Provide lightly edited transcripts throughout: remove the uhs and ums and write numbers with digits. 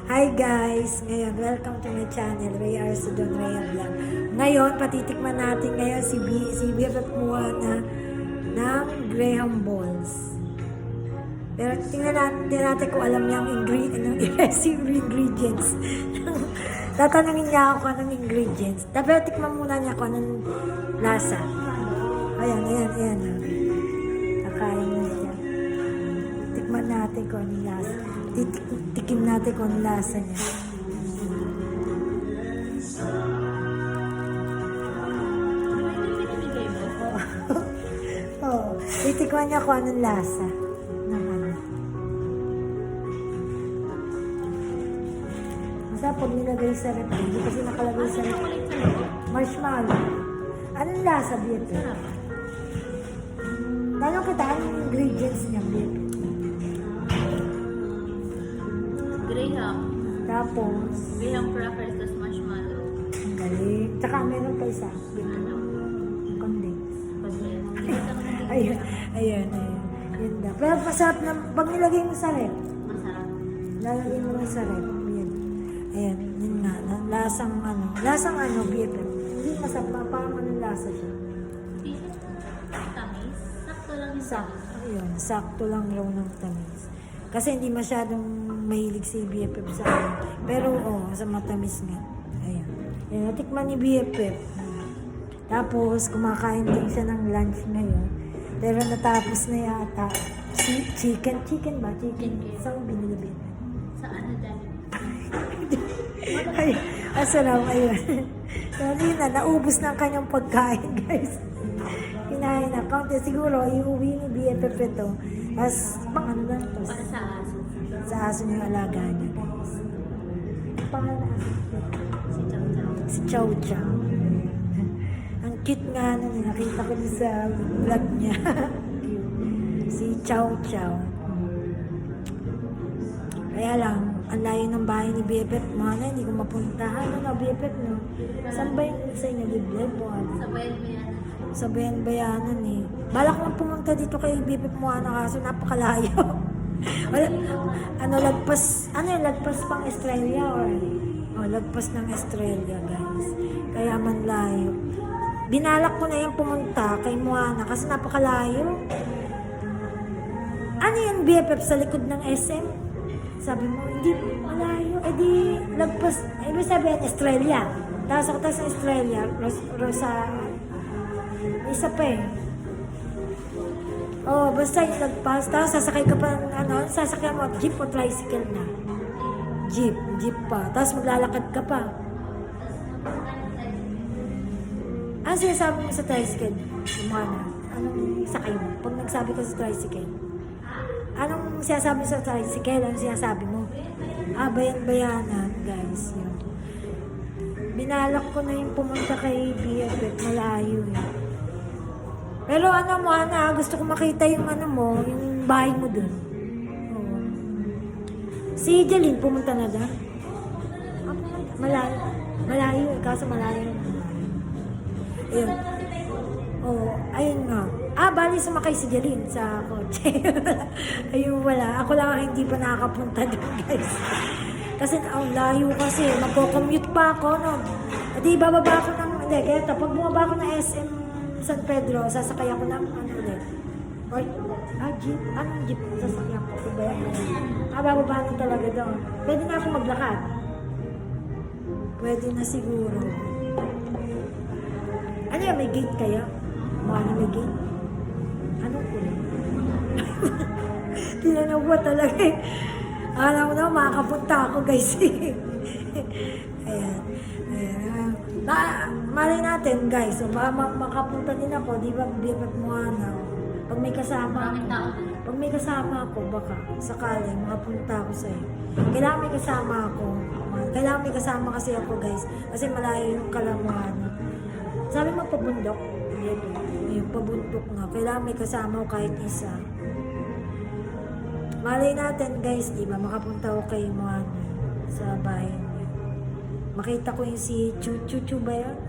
Hi guys! Ngayon, welcome to my channel, Ray Arcedon Raya Vlog. Ngayon, patitikman natin ngayon si BFF Moana ng Graham Balls. Pero tingnan natin kung alam niya ang ingredients. Tatanungin niya ako kung anong ingredients. Pero tikman muna niya kung anong lasa. Ayan. Nakain na siya. Tikman natin kung anong lasa. Tikim natin kung anong lasa niya. Titikman niya kung anong lasa. Masarap pag nilagay sa rep. Hindi kasi nakalagay sa rep. Marshmallow. Anong lasa, Bieto? Tanong kita, anong ingredients niya, Bieto? Graham. Tapos? Graham crackers plus marshmallow. Ang galing. Tsaka meron pa isa. Ano? Condense. Ayun. Ayan. Yun na. Pero masarap na, pag nilagay mo sa rep, Masarap. lalagay mo lang sa rep. Ayan, yun nga. Lasang ano, BFF. Hindi masarap, parang anong lasa siya. Tamis. Sakto lang yung Ayun, sakto lang raw ng tamis. Kasi hindi masyadong mahilig si BFF sa akin. Pero, sa matamis nga. Ayan. Ayan, natikman ni BFF. Tapos, kumakain din siya ng lunch ngayon. Pero natapos na yata. Chicken ba? Chicken. Saan binilibin? Sa ano dahil? Ay, asarap, ayun. Kanina, naubos na ang kanyang pagkain, guys. Kinain na. Kaunti, siguro, iuwi ni BFF ito. Tapos, pang ano lang ito? Para sa aso. Sa aso niya yung alaga niya, guys. Pangalan Si Chow Chow. si Chow Chow. Ang cute nga nun, nakita ko din sa vlog niya. Si Chow Chow. Kaya lang, ang layo ng bahay ni BFF, Moana, hindi ko mapuntahan. Ano, BFF, no? Saan ba yung sa inyo, liblib, Moana? Sa bayan mo yan. Sa bayan-bayanan, eh. Balak lang pumunta dito kay BFF Moana, kaso napakalayo. Wala, lagpas pang Australia, or, lagpas ng Australia, guys. Kaya man layo. Binalak ko na yung pumunta kay Moana, kasi napakalayo. Ano yung BFF sa likod ng SM? Sabi mo, hindi malayo. Eh di, lagpas, ibig sabihin, Australia. Tapos ako tayo sa Australia, Rosa, isa pa eh. Basta yung lagpas. Tapos sasakay ka pa ng, sasakay mo, jeep o tricycle na. Jeep pa. Tapos maglalakad ka pa. Ano sinasabi mo sa tricycle? Umana. Anong sakay mo? Pag nagsabi ka sa tricycle. Anong sinasabi sa tricycle? Anong sinasabi mo? Bayan-bayanan, guys. Yun. Binalak ko na yung pumunta kay BFF. Malayo eh. Pero gusto ko makita yung yung bahay mo dun. Si Jeline, pumunta na doon? Malayo eh. Kaso malayo. Ayun. Ayun nga. Bali sumakay si Jeline sa kotse. Ayun, wala. Ako lang hindi pa nakakapunta doon, guys. Kasi ang layo kasi. Magko-commute pa ako, no? Di bababa ako ng, kaya pag bumaba ako ng SM San Pedro, sasakay ako ng, jeep. Anong jeep? Sasakay ako. Bababa na talaga doon. Pwede na ako maglakad. Pwede na siguro. Ano yan, may gate kaya? May gate? Anong kulay? Tinanong ko talaga eh. Alam mo na, makakapunta ako guys eh. Ayan. Malay natin guys, baka makapunta din ako, di ba, BFF Moana. Pag may kasama ako, baka sakali, makapunta ako sa'yo. Kailangan may kasama ako. Kailangan may kasama kasi ako guys. Kasi malayo yung Kalamuan. Sabi mo pabundok? Yung pabundok nga. Kailangan may kasama ko kahit isa. Malay natin guys, di ba? Makapunta ko kay Moana sa bahay niya. Makita ko yung si Chu ba yan?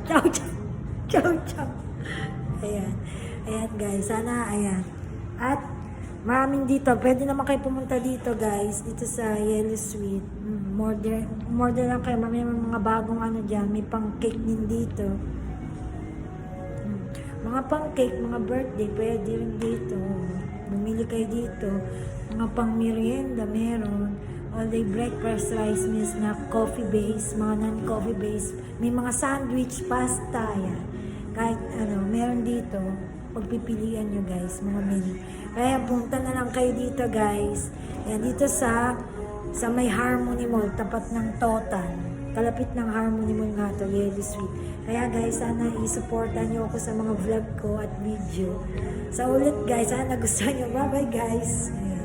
Chow. Ayan. Ayan guys. Sana, ayan. At maraming dito. Pwede naman kayo pumunta dito guys. Dito sa Yellow Sweet. Order lang kayo. May mga bagong ano dyan. May pang cake din dito. Mga pang cake, mga birthday, pwede rin dito. Bumili kayo dito. Mga pang merienda, meron. All day breakfast, rice meals na coffee base, mga non-coffee base. May mga sandwich, pasta, yan. Kahit ano, meron dito. Pagpipilian nyo guys, mga menu. Kaya punta na lang kayo dito guys. Yan, dito sa may Harmony Mall, tapat ng Totan. Kalapit ng Harmony Mall nga to, Yellow Sweet. Kaya guys, sana i-supportan nyo ako sa mga vlog ko at video. Sa ulit guys, sana nagustuhan nyo. Bye bye guys. Ayan.